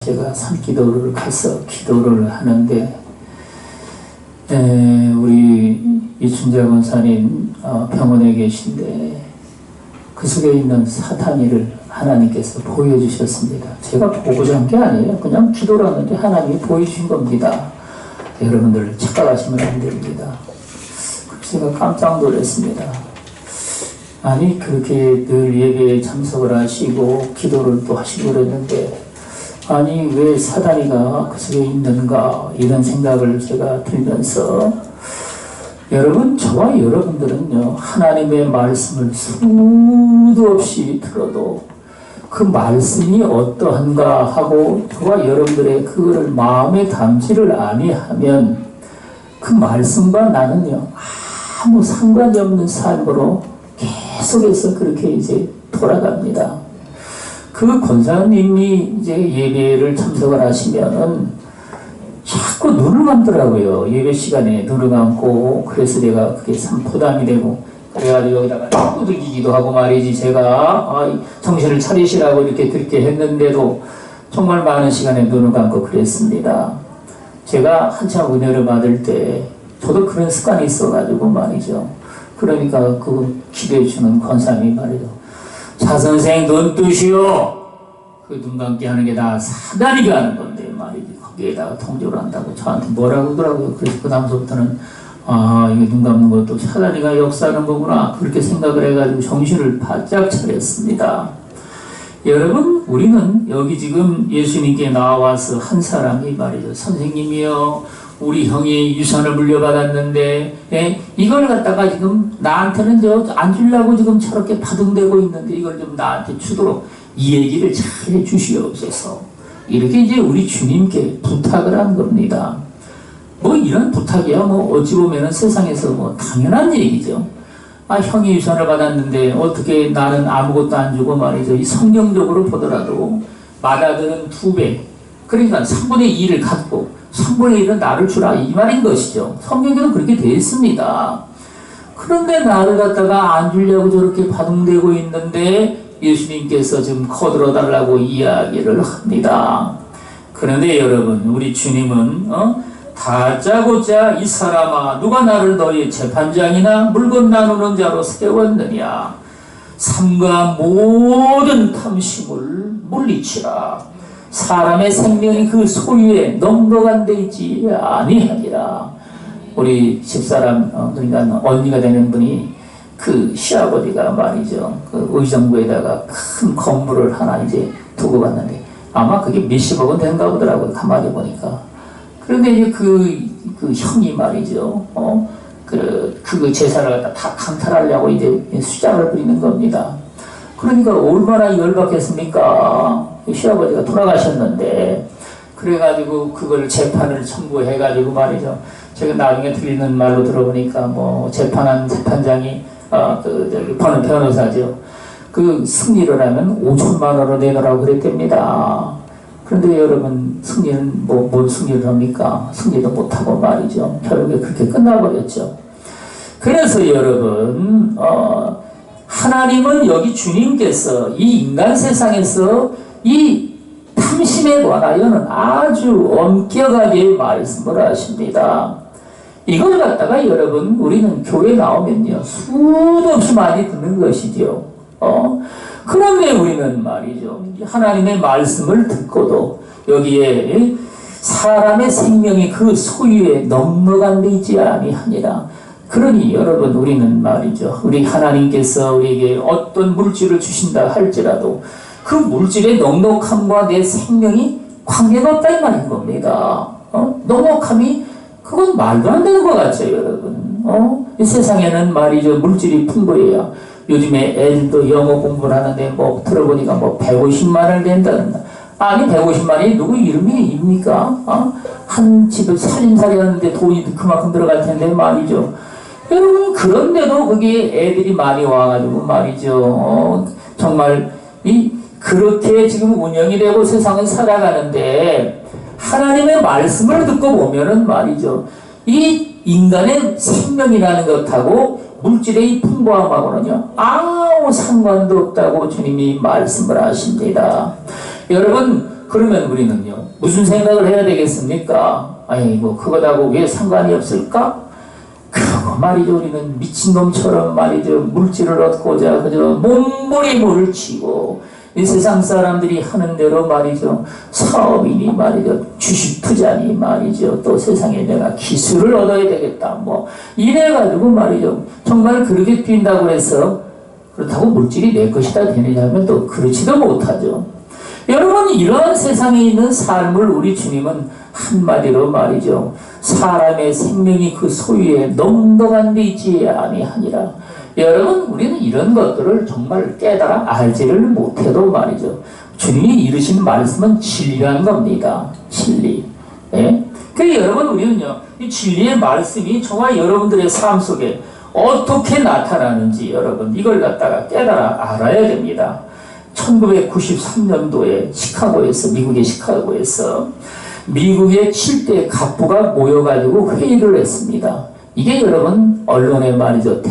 제가 산기도를 가서 기도를 하는데 우리 이춘자 권사님 병원에 계신데 그 속에 있는 사탄이를 하나님께서 보여주셨습니다. 제가 보고자 한 게 아니에요. 그냥 기도를 하는데 하나님이 보여주신 겁니다. 여러분들 착각하시면 안 됩니다. 제가 깜짝 놀랐습니다. 아니 그렇게 늘 예배에 참석을 하시고 기도를 또 하시고 그랬는데 아니 왜 사단이가 그 속에 있는가 이런 생각을 제가 들면서 여러분 저와 여러분들은요 하나님의 말씀을 수도 없이 들어도 그 말씀이 어떠한가 하고 저와 여러분들의 그거를 마음에 담지를 아니하면 그 말씀과 나는요 아무 상관이 없는 삶으로 계속해서 그렇게 이제 돌아갑니다. 그 권사님이 이제 예배를 참석을 하시면은 자꾸 눈을 감더라고요. 예배 시간에 눈을 감고 그래서 내가 그게 참 부담이 되고 그래가지고 여기다가 두들기기도 하고 말이지 제가 정신을 차리시라고 이렇게 듣게 했는데도 정말 많은 시간에 눈을 감고 그랬습니다. 제가 한참 은혜를 받을 때 저도 그런 습관이 있어가지고 말이죠. 그러니까 그 기도해 주는 권사님이 말이죠. 자선생 눈 뜨시오. 그 눈 감게 하는 게 다 사단이가 하는 건데 말이지. 거기에다가 통조를 한다고 저한테 뭐라고 그러더라고요. 그래서 그 다음부터는 이게 눈 감는 것도 사단이가 역사하는 거구나. 그렇게 생각을 해가지고 정신을 바짝 차렸습니다. 여러분 우리는 여기 지금 예수님께 나와서 한 사람이 말이죠. 선생님이요. 우리 형이 유산을 물려받았는데 이걸 갖다가 지금 나한테는 안 주려고 지금 저렇게 바둥대고 있는데 이걸 좀 나한테 주도록 이 얘기를 잘 해주시옵소서. 이렇게 이제 우리 주님께 부탁을 한 겁니다. 뭐 이런 부탁이야 뭐 어찌 보면은 세상에서 뭐 당연한 얘기죠. 형이 유산을 받았는데 어떻게 나는 아무것도 안 주고 말이죠. 이 성경적으로 보더라도 마다들은 2배 그러니까 3분의 2를 갖고 3분의 1은 나를 주라 이 말인 것이죠. 성경에는 그렇게 되어 있습니다. 그런데 나를 갖다가 안 주려고 저렇게 바둥대고 있는데 예수님께서 지금 거들어 달라고 이야기를 합니다. 그런데 여러분 우리 주님은 다짜고짜 이 사람아 누가 나를 너희 재판장이나 물건 나누는 자로 세웠느냐 삶과 모든 탐심을 물리치라. 사람의 생명이 그 소유에 넉넉한 데 있지 아니하니라. 우리 집사람 그러니까 언니가 되는 분이 그 시아버지가 말이죠 그 의정부에다가 큰 건물을 하나 이제 두고 갔는데 아마 그게 몇십억은 된가 보더라고요. 가만히 보니까. 그런데 이제 그 형이 말이죠 그 재산을 갖다 다 강탈하려고 이제 수작을 부리는 겁니다. 그러니까 얼마나 열받겠습니까? 시아버지가 돌아가셨는데 그래가지고 그걸 재판을 청구해가지고 말이죠. 제가 나중에 들리는 말로 들어보니까 뭐 재판한 재판장이 저기 변호사죠. 그 승리를 하면 5천만 원으로 내놓으라고 그랬답니다. 그런데 여러분 승리는 뭘 승리를 합니까? 승리도 못하고 말이죠. 결국에 그렇게 끝나버렸죠. 그래서 여러분 하나님은 여기 주님께서 이 인간 세상에서 이 탐심에 관하여는 아주 엄격하게 말씀을 하십니다. 이걸 갖다가 여러분 우리는 교회 나오면요 수도 없이 많이 듣는 것이죠. 그런데 우리는 말이죠 하나님의 말씀을 듣고도 여기에 사람의 생명이 그 소유에 넉넉한 데 있지 아니하니라. 그러니 여러분 우리는 말이죠 우리 하나님께서 우리에게 어떤 물질을 주신다 할지라도 그 물질의 넉넉함과 내 생명이 관계가 없다 이 말인 겁니다. 넉넉함이 그건 말도 안 되는 것 같죠 여러분. 이 세상에는 말이죠 물질이 풍부해요. 요즘에 애들도 영어 공부를 하는데 뭐 들어보니까 뭐 150만 원 된다는 아니 150만이 누구 이름입니까? 한 집을 살림살이 하는데 돈이 그만큼 들어갈 텐데 말이죠. 여러분 그런데도 거기에 애들이 많이 와가지고 말이죠 정말 그렇게 지금 운영이 되고 세상을 살아가는데 하나님의 말씀을 듣고 보면은 말이죠 이 인간의 생명이라는 것하고 물질의 풍부함하고는요 아무 상관도 없다고 주님이 말씀을 하십니다. 여러분 그러면 우리는요, 무슨 생각을 해야 되겠습니까? 아이고, 그거하고 왜 상관이 없을까? 그거 말이죠. 우리는 미친놈처럼 말이죠. 물질을 얻고자 그저 몸부림을 치고, 이 세상 사람들이 하는 대로 말이죠. 사업이니 말이죠. 주식 투자니 말이죠. 또 세상에 내가 기술을 얻어야 되겠다. 뭐, 이래가지고 말이죠. 정말 그렇게 뛴다고 해서 그렇다고 물질이 내 것이다 되느냐 하면 또 그렇지도 못하죠. 여러분, 이러한 세상에 있는 삶을 우리 주님은 한마디로 말이죠. 사람의 생명이 그 소유에 넉넉한 데 있지 아니하니라. 여러분, 우리는 이런 것들을 정말 깨달아 알지를 못해도 말이죠. 주님이 이르신 말씀은 진리한 겁니다. 진리. 예? 그래서 여러분, 우리는요, 이 진리의 말씀이 저와 여러분들의 삶 속에 어떻게 나타나는지 여러분, 이걸 갖다가 깨달아 알아야 됩니다. 1993년도에 시카고에서, 미국의 시카고에서 미국의 7대 갑부가 모여가지고 회의를 했습니다. 이게 여러분 언론에 말이죠.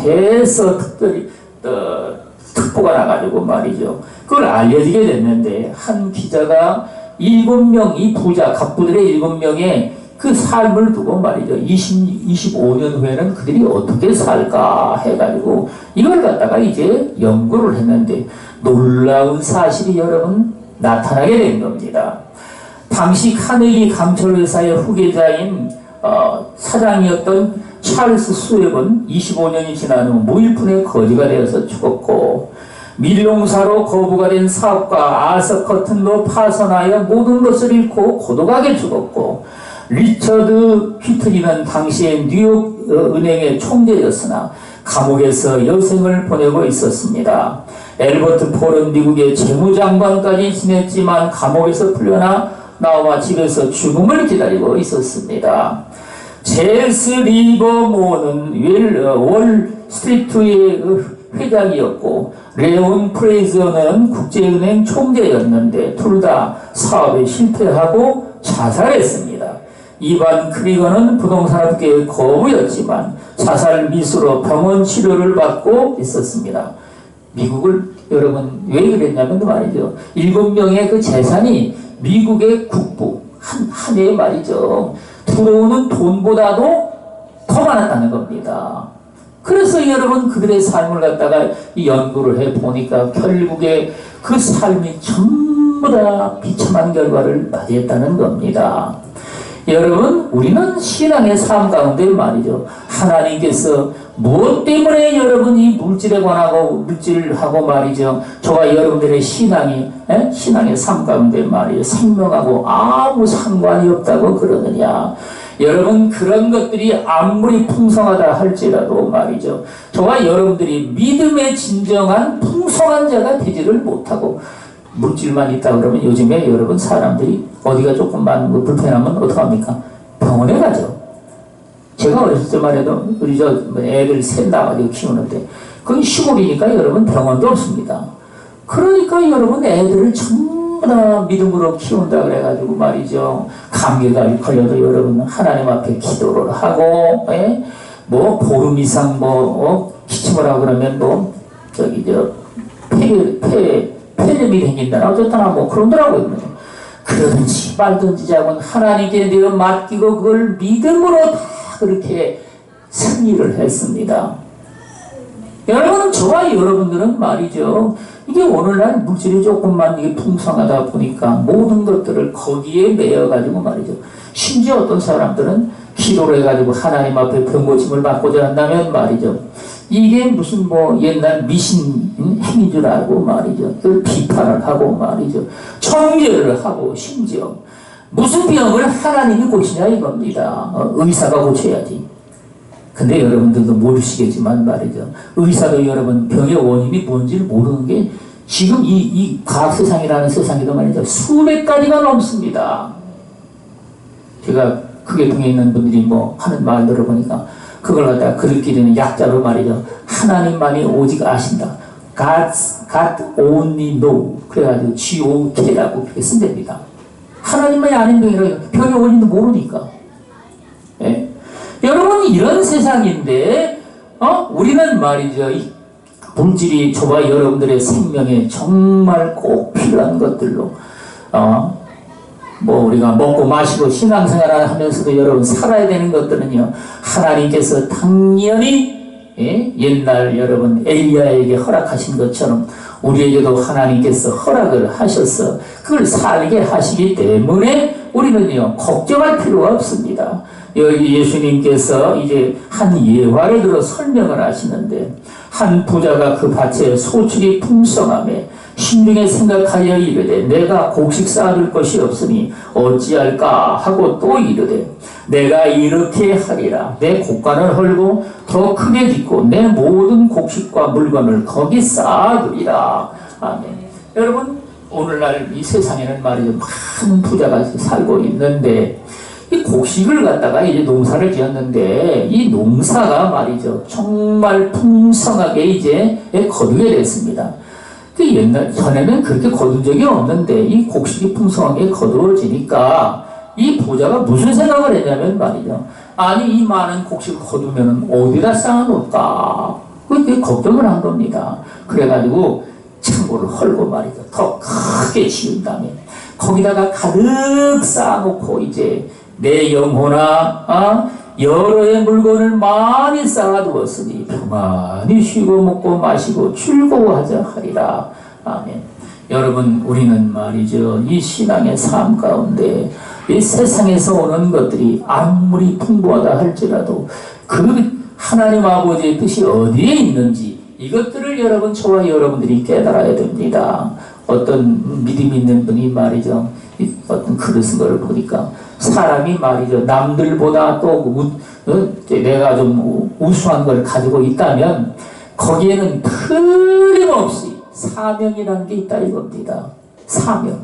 특보가 나가지고 말이죠. 그걸 알려지게 됐는데 한 기자가 7명, 이 부자 갑부들의 7명의 그 삶을 두고 말이죠. 25년 후에는 그들이 어떻게 살까 해가지고 이걸 갖다가 이제 연구를 했는데 놀라운 사실이 여러분 나타나게 된 겁니다. 당시 카네기 감철회사의 후계자인 사장이었던 찰스 수엡은 25년이 지난 후 무일푼의 거지가 되어서 죽었고, 밀농사로 거부가 된 사업가 아서 커튼도 파선하여 모든 것을 잃고 고독하게 죽었고, 리처드 휘트리는 당시에 뉴욕 은행의 총재였으나 감옥에서 여생을 보내고 있었습니다. 엘버트 폴은 미국의 재무장관까지 지냈지만 감옥에서 풀려나와 집에서 죽음을 기다리고 있었습니다. 제스 리버모어는 월 스트리트의 회장이었고, 레온 프레이저는 국제은행 총재였는데 둘 다 사업에 실패하고 자살했습니다. 이반 크리거는 부동산업계의 거부였지만 자살 미수로 병원 치료를 받고 있었습니다. 미국을 여러분 왜 그랬냐면 말이죠. 7명의 그 재산이 미국의 국부 한 해에 말이죠. 들어오는 돈보다도 더 많았다는 겁니다. 그래서 여러분 그들의 삶을 갖다가 이 연구를 해보니까 결국에 그 삶이 전부 다 비참한 결과를 맞이했다는 겁니다. 여러분, 우리는 신앙의 삶 가운데 말이죠. 하나님께서 무엇 때문에 여러분 이 물질에 관하고 물질하고 말이죠. 저와 여러분들의 신앙의 삶 가운데 말이죠. 생명하고 아무 상관이 없다고 그러느냐. 여러분, 그런 것들이 아무리 풍성하다 할지라도 말이죠. 저와 여러분들이 믿음의 진정한 풍성한 자가 되지를 못하고 물질만 있다 그러면 요즘에 여러분 사람들이 어디가 조금만 불편하면 어떡합니까? 병원에 가죠. 제가 어렸을 때만 해도 우리 애들 셋 나가지고 키우는데 그건 시골이니까 여러분 병원도 없습니다. 그러니까 여러분 애들을 전부 다 믿음으로 키운다 그래가지고 말이죠. 감기가 걸려도 여러분 하나님 앞에 기도를 하고 뭐 보름 이상 기침을 하고 그러면 폐렴이 생긴다나 어쨌거나 그러더라고요. 그러든지 말든지 자고는 하나님께 내가 맡기고 그걸 믿음으로 다 그렇게 승리를 했습니다. 여러분, 저와 여러분들은 말이죠. 이게 오늘날 물질이 조금만 이게 풍성하다 보니까 모든 것들을 거기에 매여가지고 말이죠. 심지어 어떤 사람들은 기도를 해가지고 하나님 앞에 병고침을 받고자 한다면 말이죠. 이게 무슨 옛날 미신 행인 줄 알고 말이죠. 그 비판을 하고 말이죠. 정죄를 하고 심지어 무슨 병을 하나님이 고치냐 이겁니다. 의사가 고쳐야지. 근데 여러분들도 모르시겠지만 말이죠. 의사도 여러분 병의 원인이 뭔지를 모르는 게 지금 이 과학 세상이라는 세상에도 말이죠. 수백 가지가 넘습니다. 제가 크게 병에 있는 분들이 하는 말 들어보니까 그걸 갖다가 그들끼리는 약자로 말이죠. 하나님만이 오직 아신다. God only know. 그래가지고 GOK라고 그렇게 쓴답니다. 하나님만이 아는 병이라 병의 원인도 모르니까. 예? 여러분, 이런 세상인데, 우리는 말이죠. 이 물질이 저와 여러분들의 생명에 정말 꼭 필요한 것들로, 뭐 우리가 먹고 마시고 신앙생활을 하면서도 여러분 살아야 되는 것들은요, 하나님께서 당연히 옛날 여러분 엘리야에게 허락하신 것처럼 우리에게도 하나님께서 허락을 하셔서 그걸 살게 하시기 때문에 우리는요 걱정할 필요가 없습니다. 여기 예수님께서 이제 한 예화를 들어 설명을 하시는데, 한 부자가 그 밭에 소출이 풍성하매 심중에 생각하여 이르되 내가 곡식 쌓아둘 것이 없으니 어찌할까 하고 또 이르되 내가 이렇게 하리라. 내 곡간을 헐고 더 크게 짓고 내 모든 곡식과 물건을 거기 쌓아두리라. 아멘. 여러분, 오늘날 이 세상에는 말이죠, 많은 부자가 살고 있는데 이 곡식을 갖다가 이제 농사를 지었는데 이 농사가 말이죠 정말 풍성하게 이제 거두게 됐습니다. 그 옛날 전에는 그렇게 거둔 적이 없는데 이 곡식이 풍성하게 거두어지니까 이 부자가 무슨 생각을 했냐면 말이죠, 아니 이 많은 곡식을 거두면 어디다 쌓아놓을까, 그렇게 걱정을 한 겁니다. 그래가지고 창고를 헐고 말이죠 더 크게 지은 다음에 거기다가 가득 쌓아놓고 이제 내 영혼아 여러의 물건을 많이 쌓아두었으니 평안히 쉬고 먹고 마시고 즐거워하자 하리라. 아멘. 여러분, 우리는 말이죠 이 신앙의 삶 가운데 이 세상에서 오는 것들이 아무리 풍부하다 할지라도 그 하나님 아버지의 뜻이 어디에 있는지 이것들을 여러분, 저와 여러분들이 깨달아야 됩니다. 어떤 믿음 있는 분이 말이죠 어떤 글을 쓴 거를 보니까 사람이 말이죠 남들보다 또 내가 좀 우수한 걸 가지고 있다면 거기에는 틀림없이 사명이라는 게 있다 이겁니다. 사명.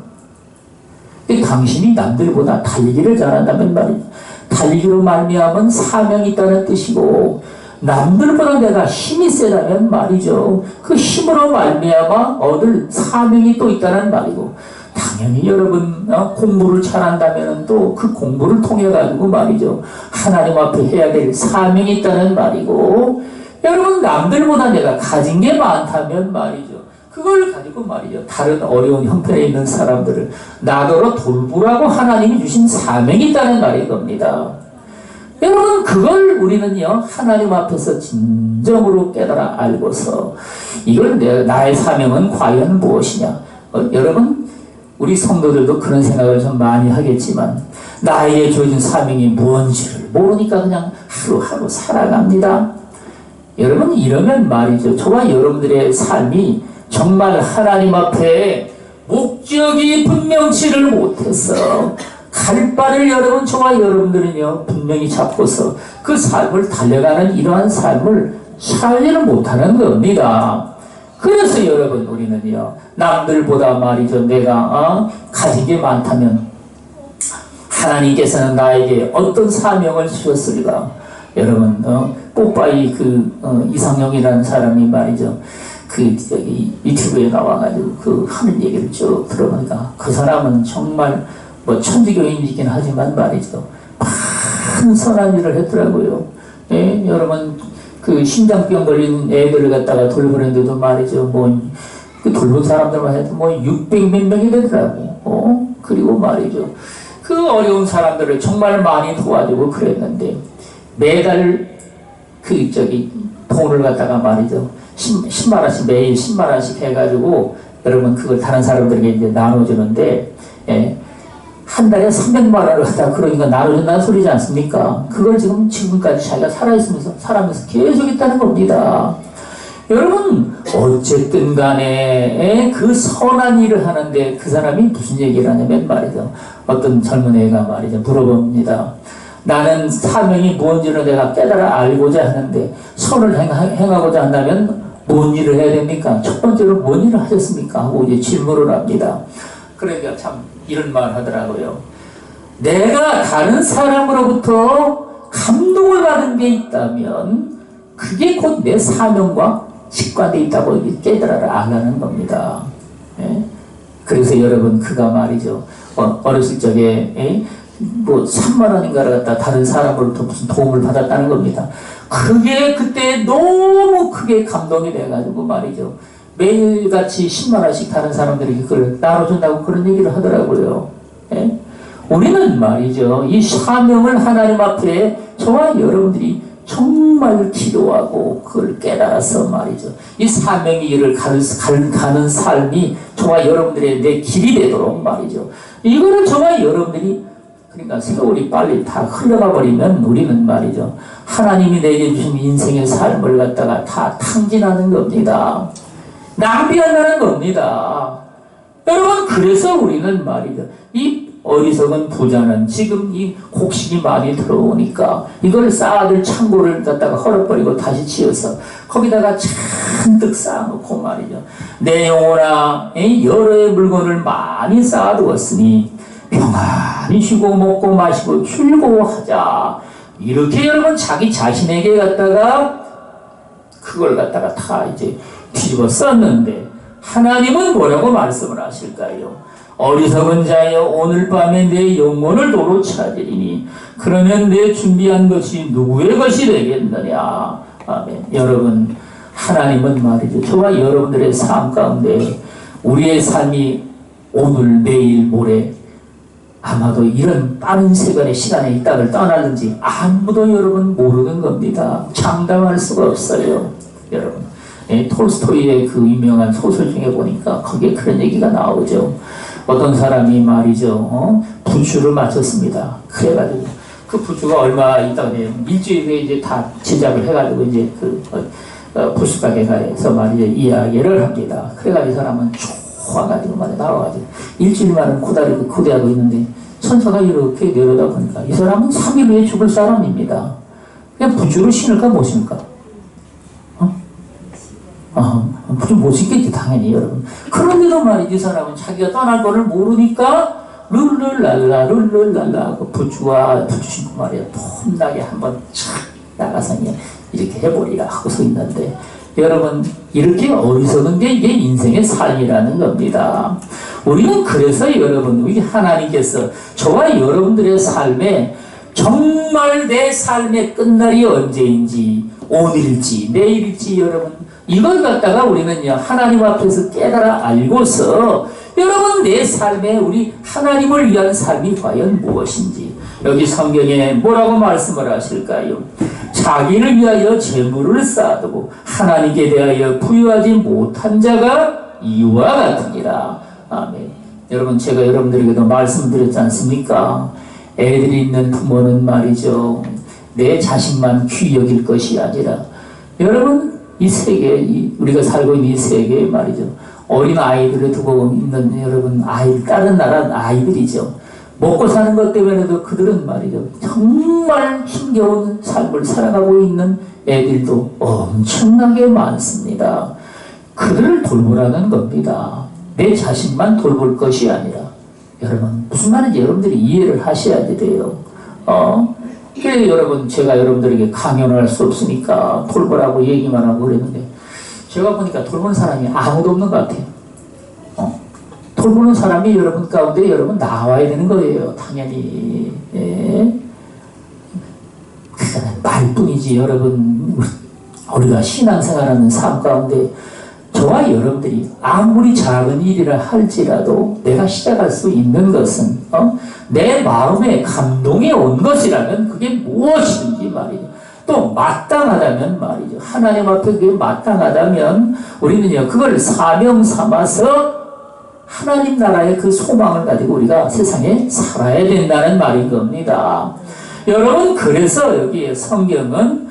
근데 당신이 남들보다 달리기를 잘한다면 말이죠 달리기로 말미암은 사명이 있다는 뜻이고, 남들보다 내가 힘이 세다면 말이죠 그 힘으로 말미암아 얻을 사명이 또 있다는 말이고, 당연히 여러분 공부를 잘한다면 또 그 공부를 통해 가지고 말이죠 하나님 앞에 해야 될 사명이 있다는 말이고, 여러분 남들보다 내가 가진 게 많다면 말이죠 그걸 가지고 말이죠 다른 어려운 형편에 있는 사람들을 나더러 돌보라고 하나님이 주신 사명이 있다는 말인 겁니다. 여러분, 그걸 우리는요 하나님 앞에서 진정으로 깨달아 알고서 이걸 나의 사명은 과연 무엇이냐, 여러분 우리 성도들도 그런 생각을 좀 많이 하겠지만 나에게 주어진 사명이 무엇인지를 모르니까 그냥 하루하루 살아갑니다. 여러분, 이러면 말이죠 저와 여러분들의 삶이 정말 하나님 앞에 목적이 분명치를 못해서 갈 바를 여러분, 저와 여러분들은요 분명히 잡고서 그 삶을 달려가는 이러한 삶을 살지는 못하는 겁니다. 그래서 여러분, 우리는요 남들보다 말이죠 내가 가진 게 많다면 하나님께서는 나에게 어떤 사명을 주셨을까. 여러분, 뽀빠이 이상형이라는 사람이 말이죠 유튜브에 나와가지고 그 하는 얘기를 쭉 들어보니까 그 사람은 정말 뭐 천주교인이긴 하지만 말이죠 많은 선한 일을 했더라고요. 예? 여러분, 그 심장병 걸린 애들을 갖다가 돌보는데도 말이죠 그 돌본 사람들만 해도 600몇 명이 되더라고. 그리고 말이죠 그 어려운 사람들을 정말 많이 도와주고 그랬는데 매달 돈을 갖다가 말이죠 10만 원씩 매일 10만 원씩 해가지고 여러분 그걸 다른 사람들에게 이제 나눠주는데, 한 달에 300만 원을 갖다가 그러니까 나눠준다는 소리지 않습니까? 그걸 지금까지 자기가 살아면서 계속 있다는 겁니다. 여러분, 어쨌든 간에 그 선한 일을 하는데 그 사람이 무슨 얘기를 하냐면 말이죠 어떤 젊은 애가 말이죠 물어봅니다. 나는 사명이 뭔지를 내가 깨달아 알고자 하는데 선을 행하고자 한다면 뭔 일을 해야 됩니까? 첫 번째로 뭔 일을 하셨습니까? 하고 이제 질문을 합니다. 그러니까 참 이런 말 하더라고요. 내가 다른 사람으로부터 감동을 받은 게 있다면 그게 곧 내 사명과 직관되어 있다고 깨달아 알라는 겁니다. 그래서 여러분, 그가 말이죠 어렸을 적에 3만 원인가를 갖다 다른 사람으로부터 무슨 도움을 받았다는 겁니다. 그게 그때 너무 크게 감동이 돼가지고 말이죠 매일같이 10만 원씩 다른 사람들에게 그걸 나눠준다고 그런 얘기를 하더라고요. 우리는 말이죠, 이 사명을 하나님 앞에 저와 여러분들이 정말 기도하고 그걸 깨달아서 말이죠, 이 사명의 길을 가는 삶이 저와 여러분들의 내 길이 되도록 말이죠, 이거를 저와 여러분들이, 그러니까 세월이 빨리 다 흘러가 버리면 우리는 말이죠, 하나님이 내게 주신 인생의 삶을 갖다가 다 탕진하는 겁니다. 낭비한다는 겁니다. 여러분, 그래서 우리는 말이죠, 이 어리석은 부자는 지금 이 곡식이 많이 들어오니까 이걸 쌓아둘 창고를 갖다가 헐어버리고 다시 지어서 거기다가 잔뜩 쌓아놓고 말이죠, 내 영혼아, 여러 물건을 많이 쌓아두었으니 평안히 쉬고 먹고 마시고 즐거워하자. 이렇게 여러분 자기 자신에게 갖다가 그걸 갖다가 다 이제 뒤집어 썼는데, 하나님은 뭐라고 말씀을 하실까요? 어리석은 자여, 오늘 밤에 내 영혼을 도로 찾으리니 그러면 내 준비한 것이 누구의 것이 되겠느냐. 아멘. 여러분, 하나님은 말이죠, 저와 여러분들의 삶 가운데 우리의 삶이 오늘, 내일, 모레 아마도 이런 빠른 세간의 시간에 이 땅을 떠나는지 아무도 여러분 모르는 겁니다. 장담할 수가 없어요. 여러분, 톨스토이의 그 유명한 소설 중에 보니까 거기에 그런 얘기가 나오죠. 어떤 사람이 말이죠, 부주를 마쳤습니다. 그래가지고 그 부주가 얼마 있다가 일주일 후에 이제 다 제작을 해가지고 이제 그 부수가게 가서 말이죠, 이야기를 합니다. 그래가지고 이 사람은 좋아가지고 말이야 나와가지고 일주일만은 고대하고 있는데 천사가 이렇게 내려다 보니까 이 사람은 3일 후에 죽을 사람입니다. 그냥 부주를 신을까 못 신을까? 부주 못 신겠지 당연히 여러분. 그런데도 말이지, 이 사람은 자기가 떠날 거를 모르니까 룰룰랄라 그 부주와 부주 신고 말이야 폼나게 한번 착 나가서 이렇게 해버리라 하고 서 있는데, 여러분, 이렇게 어리석은 게 이게 인생의 삶이라는 겁니다. 우리는 그래서 여러분, 우리 하나님께서 저와 여러분들의 삶에 정말 내 삶의 끝날이 언제인지, 오늘일지 내일일지, 여러분 이걸 갖다가 우리는요 하나님 앞에서 깨달아 알고서 여러분 내 삶에 우리 하나님을 위한 삶이 과연 무엇인지, 여기 성경에 뭐라고 말씀을 하실까요? 자기를 위하여 재물을 쌓아두고 하나님께 대하여 부유하지 못한 자가 이와 같으니라. 아멘. 여러분, 제가 여러분들에게도 말씀드렸지 않습니까? 애들이 있는 부모는 말이죠, 내 자식만 귀히 여길 것이 아니라, 여러분 이 세계, 우리가 살고 있는 이 세계에 말이죠, 어린 아이들을 두고 있는 여러분 다른 나라 아이들이죠. 먹고 사는 것 때문에도 그들은 말이죠, 정말 힘겨운 삶을 살아가고 있는 애들도 엄청나게 많습니다. 그들을 돌보라는 겁니다. 내 자신만 돌볼 것이 아니라. 여러분, 무슨 말인지 여러분들이 이해를 하셔야 돼요. 그래 여러분, 제가 여러분들에게 강연을 할 수 없으니까 돌보라고 얘기만 하고 그랬는데, 제가 보니까 돌보는 사람이 아무도 없는 것 같아요. 돌보는 사람이 여러분 가운데 여러분 나와야 되는 거예요. 당연히. 예. 말뿐이지. 여러분, 우리가 신앙생활하는 삶 가운데 저와 여러분들이 아무리 작은 일이라 할지라도 내가 시작할 수 있는 것은 내 마음에 감동이 온 것이라면 그게 무엇이든지 말이죠. 또 마땅하다면 말이죠. 하나님 앞에 그게 마땅하다면 우리는요 그걸 사명 삼아서 하나님 나라의 그 소망을 가지고 우리가 세상에 살아야 된다는 말인 겁니다. 여러분, 그래서 여기에 성경은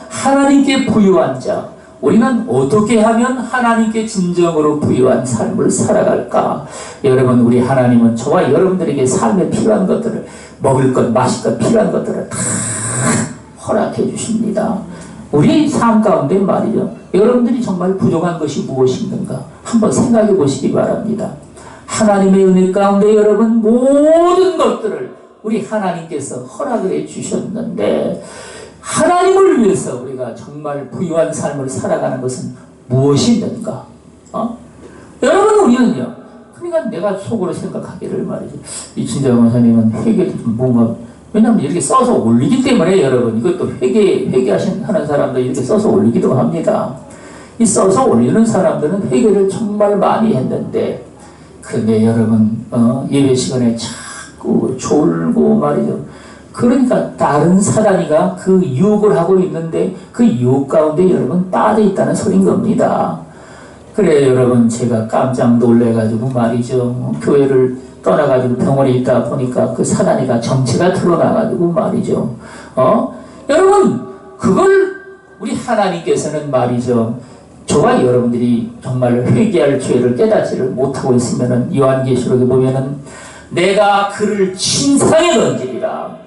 하나님께 부유한 자, 우리는 어떻게 하면 하나님께 진정으로 부유한 삶을 살아갈까? 여러분, 우리 하나님은 저와 여러분들에게 삶에 필요한 것들을, 먹을 것, 마실 것, 필요한 것들을 다 허락해 주십니다. 우리 삶 가운데 말이죠, 여러분들이 정말 부족한 것이 무엇이 있는가 한번 생각해 보시기 바랍니다. 하나님의 은혜 가운데 여러분 모든 것들을 우리 하나님께서 허락을 해 주셨는데, 하나님을 위해서 우리가 정말 부유한 삶을 살아가는 것은 무엇이 있는가? 여러분, 우리는요, 그러니까 내가 속으로 생각하기를 말이죠, 이 진짜 원사님은 회개도 좀 뭔가, 왜냐하면 이렇게 써서 올리기 때문에 여러분, 이것도 하는 사람들 이렇게 써서 올리기도 합니다. 이 써서 올리는 사람들은 회개를 정말 많이 했는데, 근데 여러분, 예배 시간에 자꾸 졸고 말이죠. 그러니까 다른 사단이가 그 유혹을 하고 있는데 그 유혹 가운데 여러분 빠져 있다는 소린 겁니다. 그래 여러분 제가 깜짝 놀래가지고 말이죠. 교회를 떠나가지고 병원에 있다 보니까 그 사단이가 정체가 드러나가지고 말이죠. 여러분 그걸 우리 하나님께서는 말이죠. 저와 여러분들이 정말 회개할 죄를 깨닫지를 못하고 있으면은 요한계시록에 보면은 내가 그를 침상에 던지리라.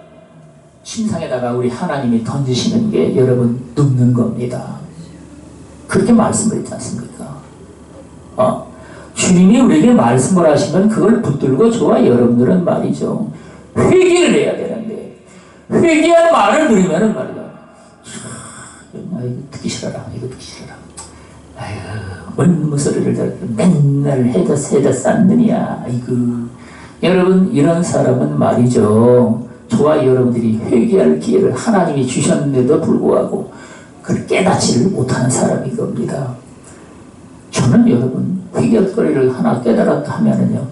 침상에다가 우리 하나님이 던지시는 게 여러분 눕는 겁니다. 그렇게 말씀을 했지 않습니까? 주님이 우리에게 말씀을 하시면 그걸 붙들고 저와 여러분들은 말이죠. 회개를 해야 되는데 회개한 말을 들으면은 말이죠. 이거 듣기 싫어라. 이거 듣기 싫어라. 아유, 뭔 소리를 저렇게 맨날 해다 쌓느냐. 아이고. 여러분 이런 사람은 말이죠. 저와 여러분들이 회개할 기회를 하나님이 주셨는데도 불구하고 그걸 깨닫지를 못하는 사람인 겁니다. 저는 여러분 회개할 거리를 하나 깨달았다 하면은요.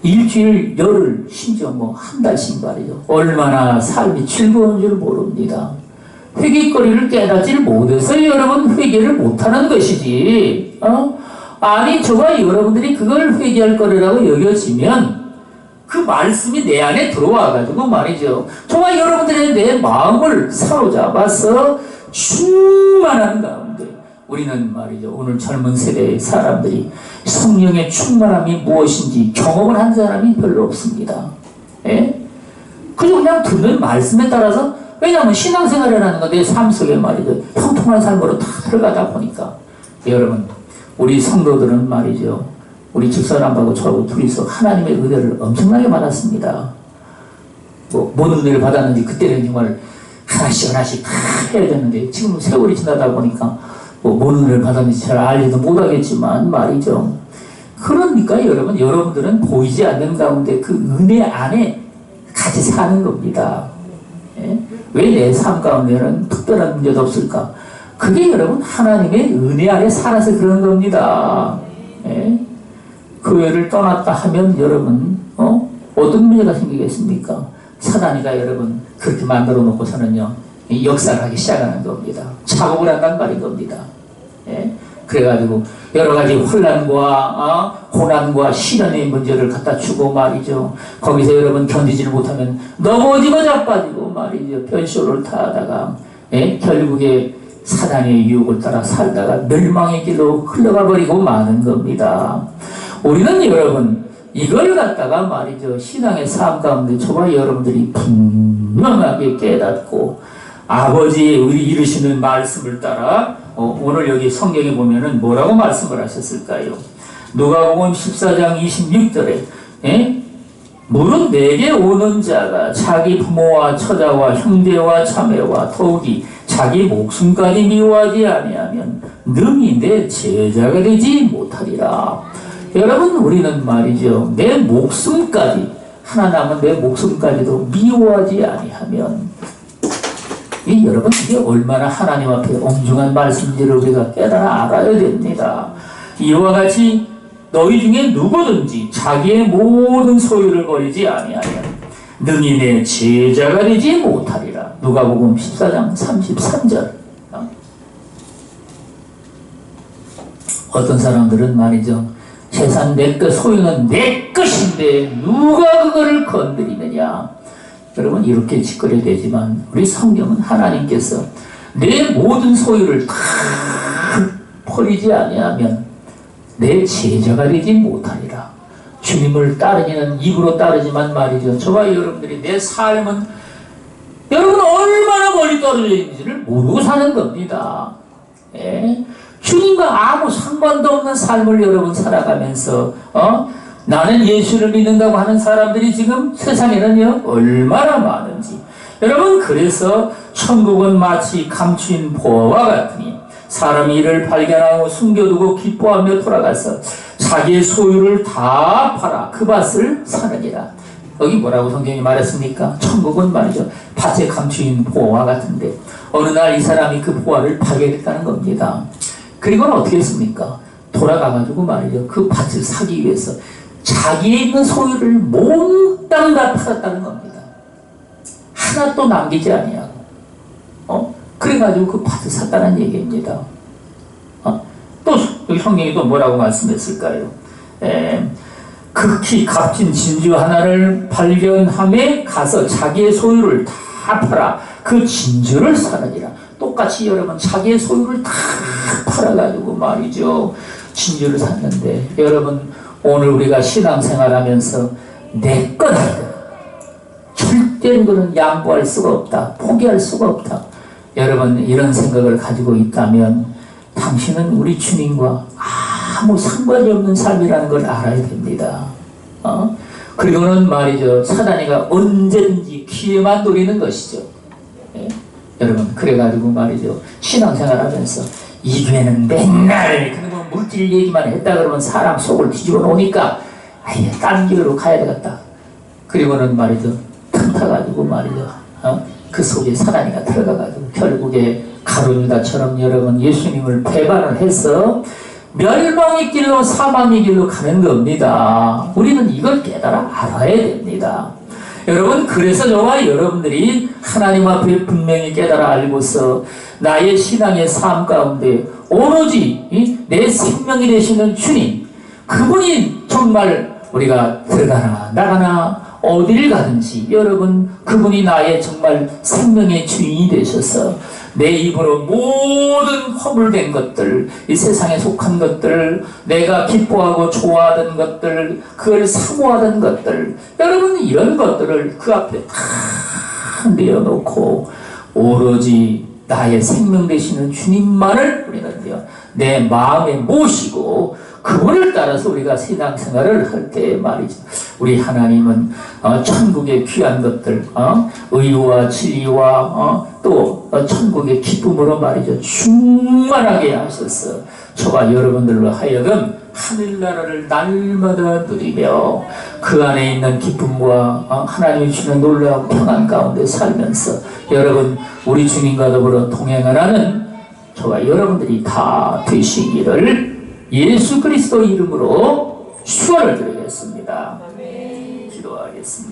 일주일, 열흘, 심지어 뭐 한 달씩 말이죠. 얼마나 삶이 즐거운 줄 모릅니다. 회개거리를 깨닫지를 못해서 여러분 회개를 못하는 것이지. 아니 저와 여러분들이 그걸 회개할 거리라고 여겨지면 그 말씀이 내 안에 들어와가지고 말이죠. 저와 여러분들의 내 마음을 사로잡아서 충만한 가운데 우리는 말이죠. 오늘 젊은 세대의 사람들이 성령의 충만함이 무엇인지 경험을 한 사람이 별로 없습니다. 예? 그저 그냥 듣는 말씀에 따라서 왜냐하면 신앙생활이라는 건 내 삶 속에 말이죠. 형통한 삶으로 다 들어가다 보니까 여러분 우리 성도들은 말이죠. 우리 집사람하고 저하고 둘이서 하나님의 은혜를 엄청나게 받았습니다. 뭔 은혜를 받았는지 그때는 정말 하나씩 다 해야 되는데 지금 세월이 지나다 보니까 뭔 은혜를 받았는지 잘 알지도 못하겠지만 말이죠. 그러니까 여러분들은 보이지 않는 가운데 그 은혜 안에 같이 사는 겁니다. 예? 왜 내 삶 가운데는 특별한 문제도 없을까? 그게 여러분 하나님의 은혜 안에 살아서 그런 겁니다. 예? 교회를 떠났다 하면 여러분 어떤 문제가 생기겠습니까? 사단이가 여러분 그렇게 만들어 놓고서는요 역사를 하기 시작하는 겁니다. 작업을 한단 말인 겁니다. 예? 그래가지고 여러 가지 혼란과 고난과 시련의 문제를 갖다 주고 말이죠. 거기서 여러분 견디지를 못하면 넘어지고 자빠지고 말이죠. 별쇼를 타다가 결국에 사단의 유혹을 따라 살다가 멸망의 길로 흘러가 버리고 마는 겁니다. 우리는 여러분 이걸 갖다가 말이죠. 신앙의 삶 가운데 저와 여러분들이 분명하게 깨닫고 아버지의 우리 이루시는 말씀을 따라 오늘 여기 성경에 보면은 뭐라고 말씀을 하셨을까요? 누가복음 14장 26절에 무릇 내게 오는 자가 자기 부모와 처자와 형제와 자매와 더욱이 자기 목숨까지 미워하지 아니하면 능히 내 제자가 되지 못하리라. 여러분 우리는 말이죠. 내 목숨까지 하나 남은 내 목숨까지도 미워하지 아니하면 여러분 이게 얼마나 하나님 앞에 엄중한 말씀인지를 우리가 깨달아 알아야 됩니다. 이와 같이 너희 중에 누구든지 자기의 모든 소유를 버리지 아니하면 능히 내 제자가 되지 못하리라. 누가복음 14장 33절. 어떤 사람들은 말이죠. 재산 내 것, 소유는 내 것인데 누가 그거를 건드리느냐. 여러분 이렇게 짓거려야 되지만 우리 성경은 하나님께서 내 모든 소유를 다 버리지 아니하면 내 제자가 되지 못하리라. 주님을 따르기는 입으로 따르지만 말이죠. 저와 여러분들이 내 삶은 여러분 얼마나 멀리 떨어져 있는지를 모르고 사는 겁니다. 예? 주님과 아무 상관도 없는 삶을 여러분 살아가면서 나는 예수를 믿는다고 하는 사람들이 지금 세상에는요 얼마나 많은지. 여러분 그래서 천국은 마치 감추인 보화와 같으니 사람이 이를 발견하고 숨겨두고 기뻐하며 돌아가서 자기의 소유를 다 팔아 그 밭을 사느니라. 여기 뭐라고 성경이 말했습니까? 천국은 말이죠 밭에 감추인 보화와 같은데 어느 날 이 사람이 그 보화를 발견했다는 겁니다. 그리고는 어떻게 했습니까? 돌아가가지고 말이죠 그 밭을 사기 위해서 자기에 있는 소유를 몽땅 다 팔았다는 겁니다. 하나도 남기지 아니하고. 그래가지고 그 밭을 샀다는 얘기입니다. 또 성경이 또 뭐라고 말씀했을까요? 극히 값진 진주 하나를 발견함에 가서 자기의 소유를 다 팔아 그 진주를 사느니라. 똑같이 여러분 자기의 소유를 다 팔아가지고 말이죠, 진주를 샀는데, 여러분 오늘 우리가 신앙생활하면서 내 것 아니다, 절대 그는 양보할 수가 없다, 포기할 수가 없다, 여러분 이런 생각을 가지고 있다면 당신은 우리 주님과 아무 상관이 없는 삶이라는 걸 알아야 됩니다. 그리고는 말이죠, 사단이가 언제든지 기회만 노리는 것이죠. 여러분 그래가지고 말이죠, 신앙생활 하면서 이 교회는 맨날 그런 물질 얘기만 했다 그러면 사람 속을 뒤집어 놓으니까 아예 다른 길로 가야 되겠다. 그리고는 말이죠, 틈타가지고 말이죠, 그 속에 사단이가 들어가가지고 결국에 가룟유다처럼 여러분 예수님을 배반을 해서 멸망의 길로 사망의 길로 가는 겁니다. 우리는 이걸 깨달아 알아야 됩니다. 여러분 그래서 저와 여러분들이 하나님 앞에 분명히 깨달아 알고서 나의 신앙의 삶 가운데 오로지 내 생명이 되시는 주님, 그분이 정말 우리가 들어가나 나가나 어디를 가든지 여러분 그분이 나의 정말 생명의 주인이 되셔서 내 입으로 모든 허물된 것들, 이 세상에 속한 것들, 내가 기뻐하고 좋아하던 것들, 그걸 사모하던 것들, 여러분 이런 것들을 그 앞에 다 내어놓고 오로지 나의 생명 되시는 주님만을 우리는요 내 마음에 모시고 그분을 따라서 우리가 신앙생활을 할 때 말이죠, 우리 하나님은 천국의 귀한 것들, 의와 진리와 또 천국의 기쁨으로 말이죠 충만하게 하셔서 저와 여러분들로 하여금 하늘나라를 날마다 누리며 그 안에 있는 기쁨과 하나님이 주는 놀라운 평안 가운데 살면서 여러분 우리 주님과 더불어 동행하는 저와 여러분들이 다 되시기를 예수 그리스도 이름으로 축원을 드리겠습니다. 기도하겠습니다.